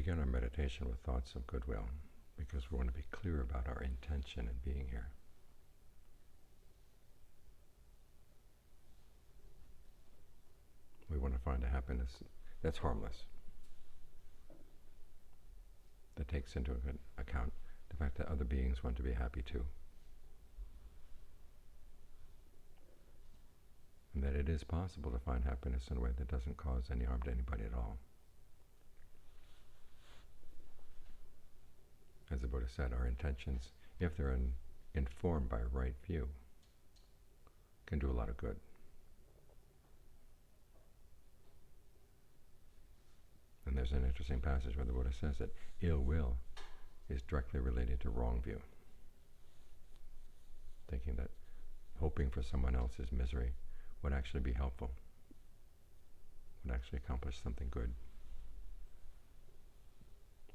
begin our meditation with thoughts of goodwill because we want to be clear about our intention in being here. We want to find a happiness that's harmless, that takes into account the fact that other beings want to be happy too, and that it is possible to find happiness in a way that doesn't cause any harm to anybody at all. As the Buddha said, our intentions, if they're informed by a right view, can do a lot of good. And there's an interesting passage where the Buddha says that ill will is directly related to wrong view, thinking that hoping for someone else's misery would actually be helpful, would actually accomplish something good.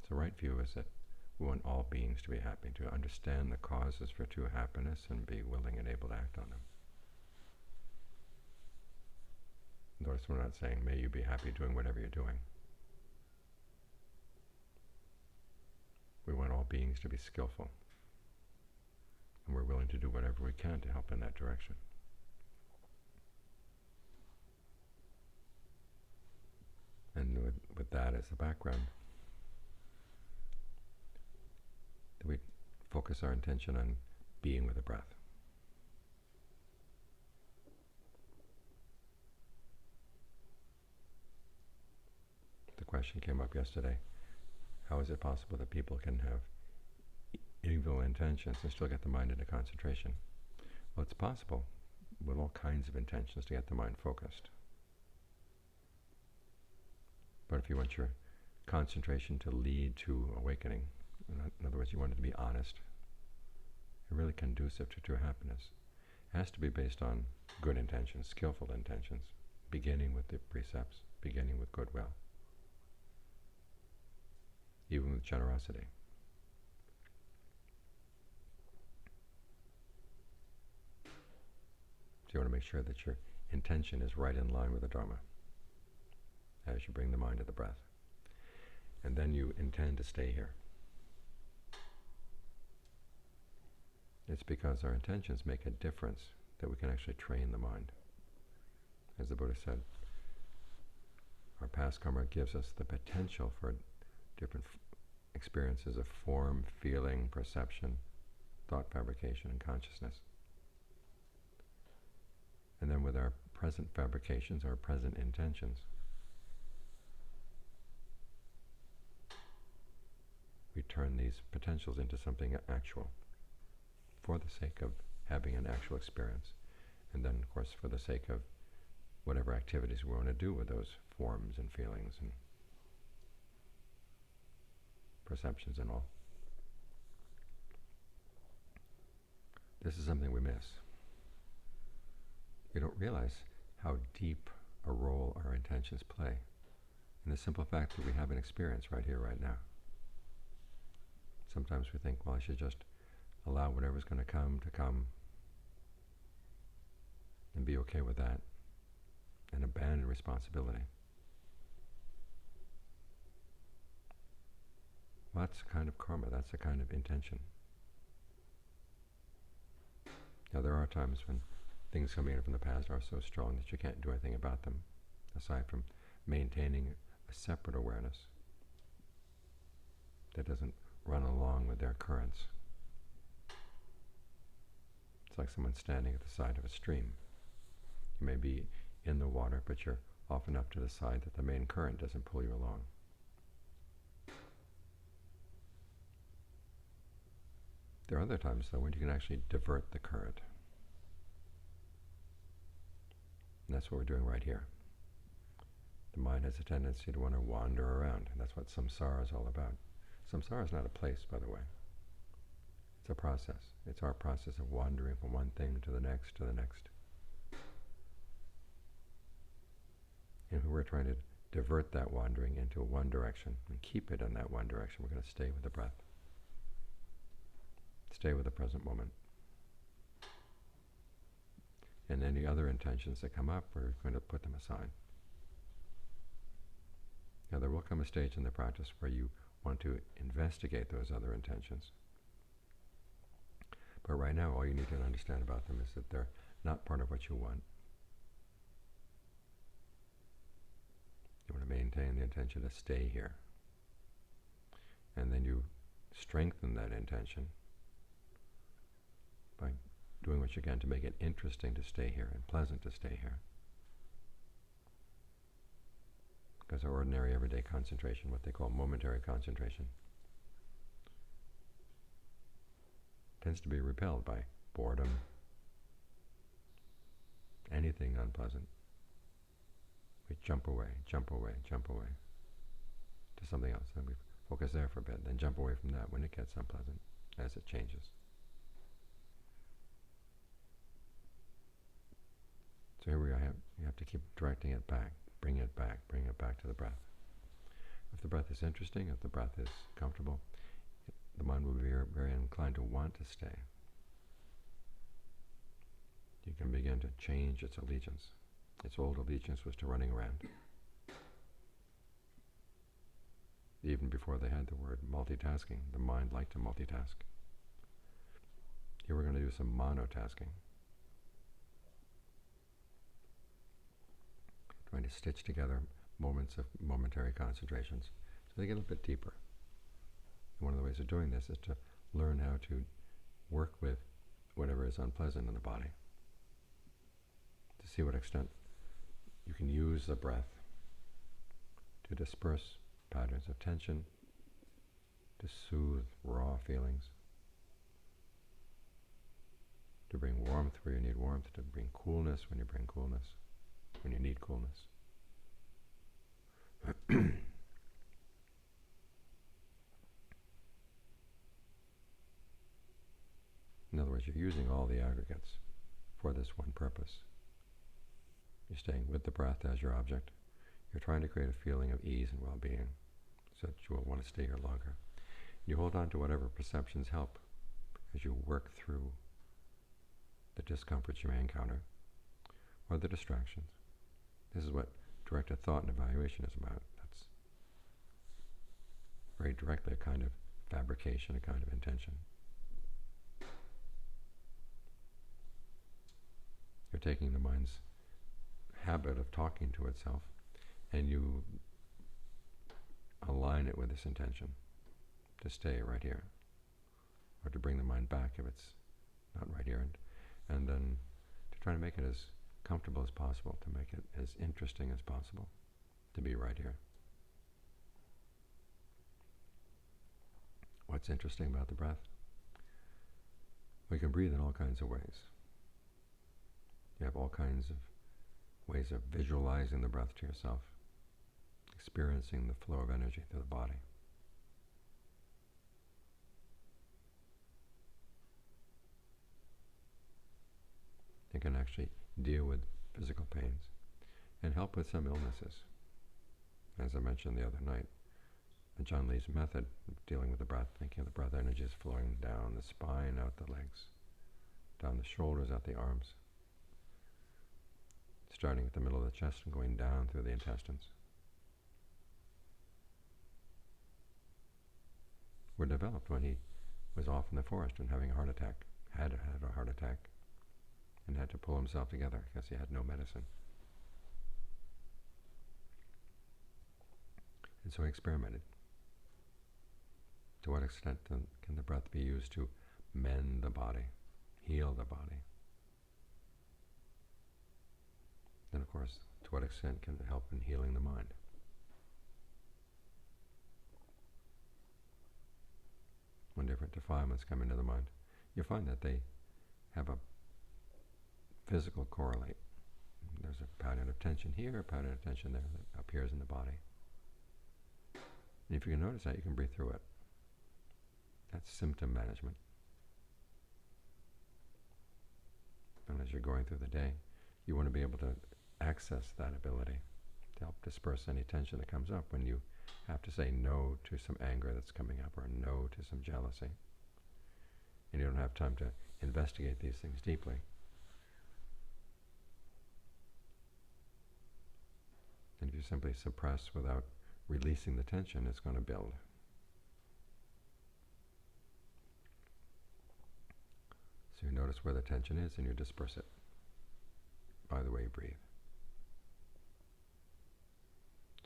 So right view is that we want all beings to be happy, to understand the causes for true happiness and be willing and able to act on them. Notice we're not saying, may you be happy doing whatever you're doing. We want all beings to be skillful, and we're willing to do whatever we can to help in that direction. And with that as the background, we focus our intention on being with the breath. The question came up yesterday, how is it possible that people can have evil intentions and still get the mind into concentration? Well, it's possible with all kinds of intentions to get the mind focused. But if you want your concentration to lead to awakening, in other words, you want it to be honest and really conducive to true happiness, it has to be based on good intentions, skillful intentions, beginning with the precepts, beginning with goodwill, even with generosity. So you want to make sure that your intention is right in line with the Dharma as you bring the mind to the breath. And then you intend to stay here. It's because our intentions make a difference that we can actually train the mind. As the Buddha said, our past karma gives us the potential for different experiences of form, feeling, perception, thought fabrication, and consciousness. And then with our present fabrications, our present intentions, we turn these potentials into something actual for the sake of having an actual experience, and then, of course, for the sake of whatever activities we want to do with those forms and feelings and perceptions and all. This is something we miss. We don't realize how deep a role our intentions play in the simple fact that we have an experience right here, right now. Sometimes we think, well, I should just allow whatever's going to come, and be okay with that, and abandon responsibility. Well, that's a kind of karma, that's a kind of intention. Now, there are times when things coming in from the past are so strong that you can't do anything about them, aside from maintaining a separate awareness that doesn't run along with their currents. It's like someone standing at the side of a stream. You may be in the water, but you're off enough to the side that the main current doesn't pull you along. There are other times, though, when you can actually divert the current. And that's what we're doing right here. The mind has a tendency to want to wander around, and that's what samsara is all about. Samsara is not a place, by the way. It's a process. It's our process of wandering from one thing to the next to the next. And if we're trying to divert that wandering into one direction and keep it in that one direction, we're going to stay with the breath. Stay with the present moment. And any other intentions that come up, we're going to put them aside. Now, there will come a stage in the practice where you want to investigate those other intentions. But right now, all you need to understand about them is that they're not part of what you want. You want to maintain the intention to stay here. And then you strengthen that intention by doing what you can to make it interesting to stay here and pleasant to stay here. Because our ordinary everyday concentration, what they call momentary concentration, tends to be repelled by boredom, anything unpleasant. We jump away, jump away, jump away to something else. Then we focus there for a bit, then jump away from that when it gets unpleasant, as it changes. So here we are, you have to keep directing it back, bring it back to the breath. If the breath is interesting, if the breath is comfortable, the mind will be very, very inclined to want to stay. You can begin to change its allegiance. Its old allegiance was to running around. Even before they had the word multitasking, the mind liked to multitask. Here we're going to do some monotasking. Trying to stitch together moments of momentary concentrations so they get a little bit deeper. And one of the ways of doing this is to learn how to work with whatever is unpleasant in the body, to see what extent you can use the breath to disperse patterns of tension, to soothe raw feelings, to bring warmth where you need warmth, to bring coolness when you bring coolness, when you need coolness. In other words, you're using all the aggregates for this one purpose. You're staying with the breath as your object. You're trying to create a feeling of ease and well-being so that you will want to stay here longer. You hold on to whatever perceptions help as you work through the discomforts you may encounter or the distractions. This is what directed thought and evaluation is about. That's very directly a kind of fabrication, a kind of intention. You're taking the mind's habit of talking to itself and you align it with this intention to stay right here, or to bring the mind back if it's not right here, and then to try to make it as comfortable as possible, to make it as interesting as possible to be right here. What's interesting about the breath? We can breathe in all kinds of ways. You have all kinds of ways of visualizing the breath to yourself, experiencing the flow of energy through the body. You can actually deal with physical pains and help with some illnesses. As I mentioned the other night, Ajaan Lee's method of dealing with the breath, thinking of the breath energy is flowing down the spine, out the legs, down the shoulders, out the arms, starting at the middle of the chest and going down through the intestines. Were developed when he was off in the forest and having a heart attack, had a heart attack, and had to pull himself together because he had no medicine. And so he experimented. To what extent can the breath be used to mend the body, heal the body? And of course, to what extent can it help in healing the mind? When different defilements come into the mind, you find that they have a physical correlate. There's a pattern of tension here, a pattern of tension there that appears in the body. And if you can notice that, you can breathe through it. That's symptom management. And as you're going through the day, you want to be able to access that ability to help disperse any tension that comes up when you have to say no to some anger that's coming up, or no to some jealousy. And you don't have time to investigate these things deeply. And if you simply suppress without releasing the tension, it's going to build. So you notice where the tension is and you disperse it by the way you breathe.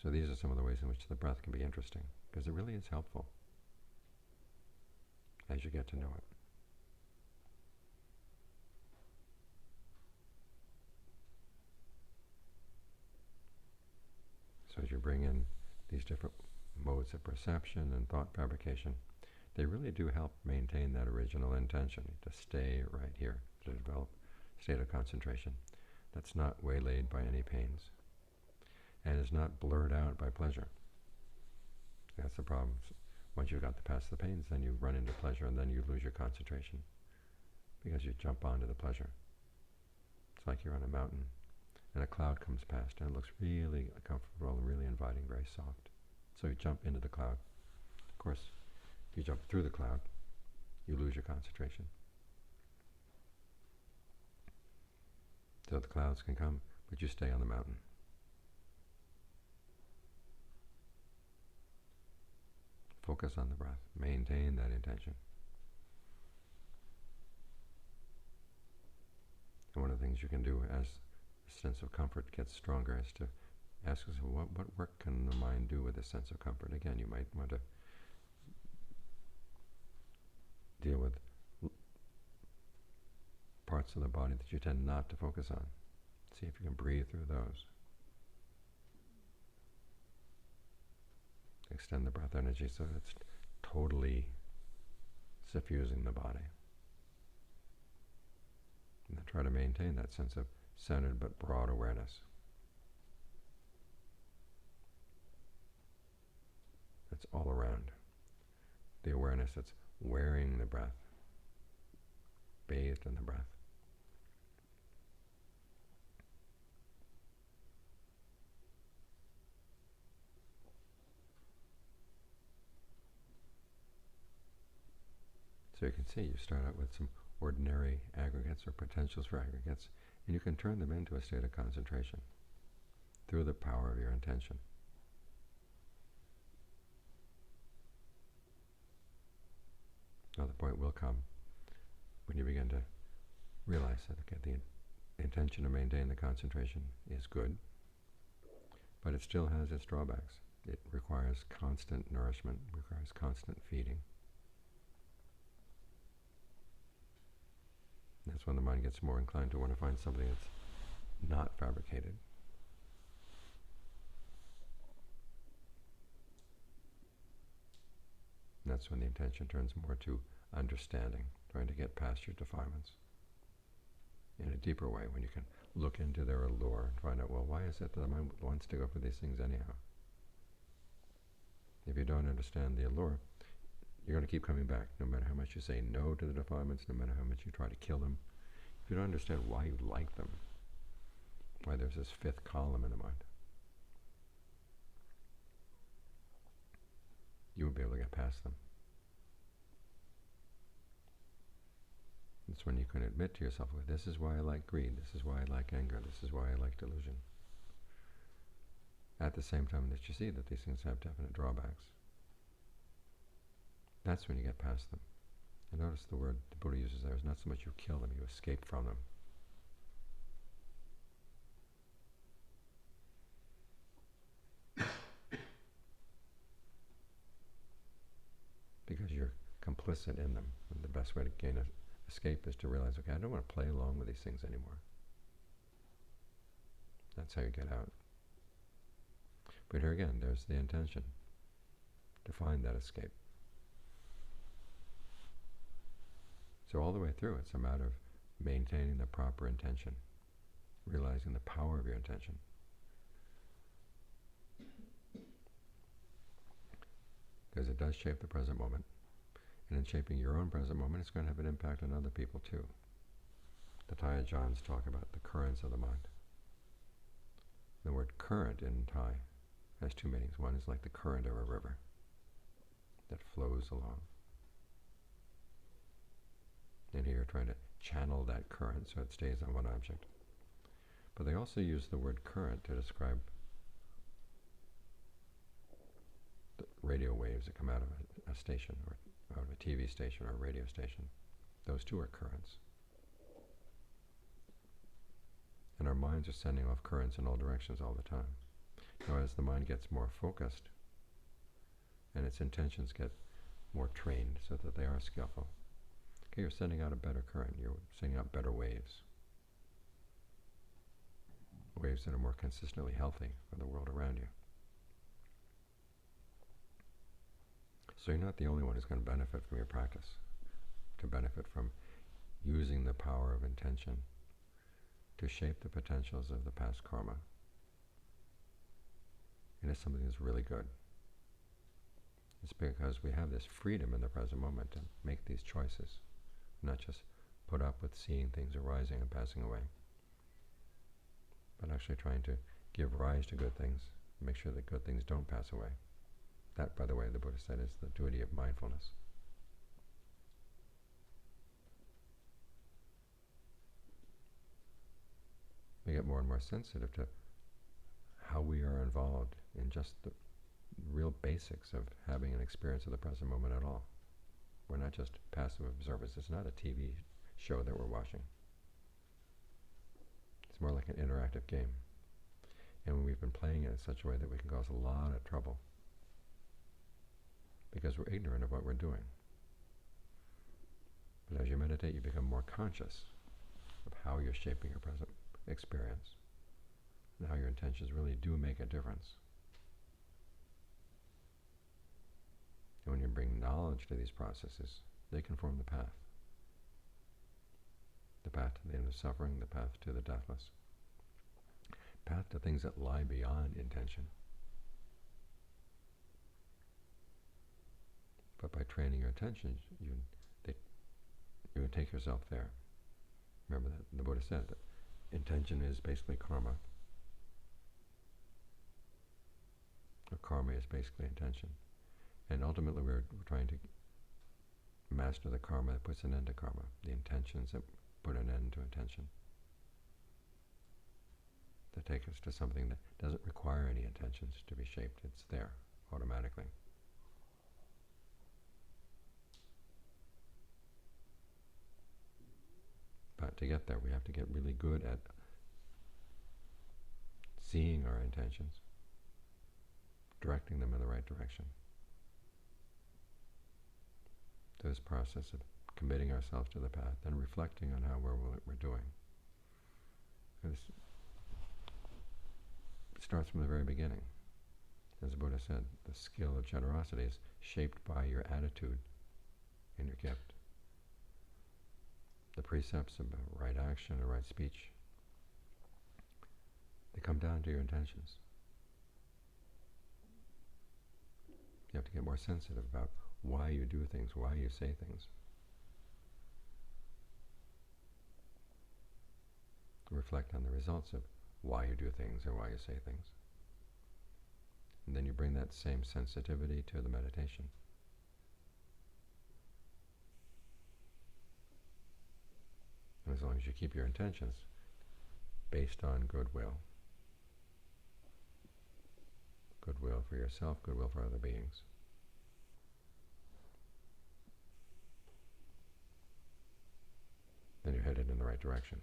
So these are some of the ways in which the breath can be interesting, because it really is helpful as you get to know it. So as you bring in these different modes of perception and thought fabrication, they really do help maintain that original intention to stay right here, to develop a state of concentration that's not waylaid by any pains and is not blurred out by pleasure. That's the problem. Once you've got past the pains, then you run into pleasure and then you lose your concentration because you jump onto the pleasure. It's like you're on a mountain and a cloud comes past and it looks really comfortable and really inviting, very soft. So you jump into the cloud. Of course, if you jump through the cloud, you lose your concentration. So the clouds can come, but you stay on the mountain. Focus on the breath. Maintain that intention. And one of the things you can do as a sense of comfort gets stronger is to ask yourself, what work can the mind do with a sense of comfort? Again, you might want to deal with parts of the body that you tend not to focus on. See if you can breathe through those. Extend the breath energy so that it's totally suffusing the body. And then try to maintain that sense of centered but broad awareness. That's all around. The awareness that's wearing the breath, bathed in the breath. So you can see, you start out with some ordinary aggregates or potentials for aggregates, and you can turn them into a state of concentration through the power of your intention. Now the point will come when you begin to realize that, okay, the intention to maintain the concentration is good, but it still has its drawbacks. It requires constant nourishment, requires constant feeding. That's when the mind gets more inclined to want to find something that's not fabricated. And that's when the intention turns more to understanding, trying to get past your defilements in a deeper way, when you can look into their allure and find out, well, why is it that the mind wants to go for these things anyhow? If you don't understand the allure, you're going to keep coming back, no matter how much you say no to the defilements, no matter how much you try to kill them. If you don't understand why you like them, why there's this fifth column in the mind, you won't be able to get past them. It's when you can admit to yourself, well, this is why I like greed, this is why I like anger, this is why I like delusion. At the same time that you see that these things have definite drawbacks. That's when you get past them. And notice the word the Buddha uses there is not so much you kill them, you escape from them. Because you're complicit in them. And the best way to gain an escape is to realize, okay, I don't want to play along with these things anymore. That's how you get out. But here again, there's the intention to find that escape. So all the way through, it's a matter of maintaining the proper intention, realizing the power of your intention. Because it does shape the present moment. And in shaping your own present moment, it's going to have an impact on other people too. The Thai Ajaans talk about the currents of the mind. The word current in Thai has two meanings. One is like the current of a river that flows along. And here you're trying to channel that current so it stays on one object. But they also use the word current to describe waves that come out of a station, or out of a TV station or a radio station. Those too are currents. And our minds are sending off currents in all directions all the time. Now, as the mind gets more focused and its intentions get more trained so that they are skillful, okay, you're sending out a better current, you're sending out better waves. Waves that are more consistently healthy for the world around you. So you're not the only one who's going to benefit from your practice, to benefit from using the power of intention to shape the potentials of the past karma into something that's really good. It's because we have this freedom in the present moment to make these choices, not just put up with seeing things arising and passing away, but actually trying to give rise to good things, make sure that good things don't pass away. That, by the way, the Buddha said, is the duty of mindfulness. We get more and more sensitive to how we are involved in just the real basics of having an experience of the present moment at all. We're not just passive observers. It's not a TV show that we're watching. It's more like an interactive game. And we've been playing it in such a way that we can cause a lot of trouble because we're ignorant of what we're doing. But as you meditate, you become more conscious of how you're shaping your present experience and how your intentions really do make a difference. And when you bring knowledge to these processes, they can form the path. The path to the end of suffering, the path to the deathless, path to things that lie beyond intention. But by training your attention, you can take yourself there. Remember that the Buddha said that intention is basically karma. Or karma is basically intention. And ultimately we're trying to master the karma that puts an end to karma, the intentions that put an end to intention, that take us to something that doesn't require any intentions to be shaped. It's there automatically. But to get there, we have to get really good at seeing our intentions, directing them in the right direction. This process of committing ourselves to the path and reflecting on how we're doing. This starts from the very beginning. As the Buddha said, the skill of generosity is shaped by your attitude in your gift. The precepts about right action and right speech, they come down to your intentions. You have to get more sensitive about why you do things, why you say things. Reflect on the results of why you do things or why you say things. And then you bring that same sensitivity to the meditation. And as long as you keep your intentions based on goodwill, goodwill for yourself, goodwill for other beings, then you're headed in the right direction.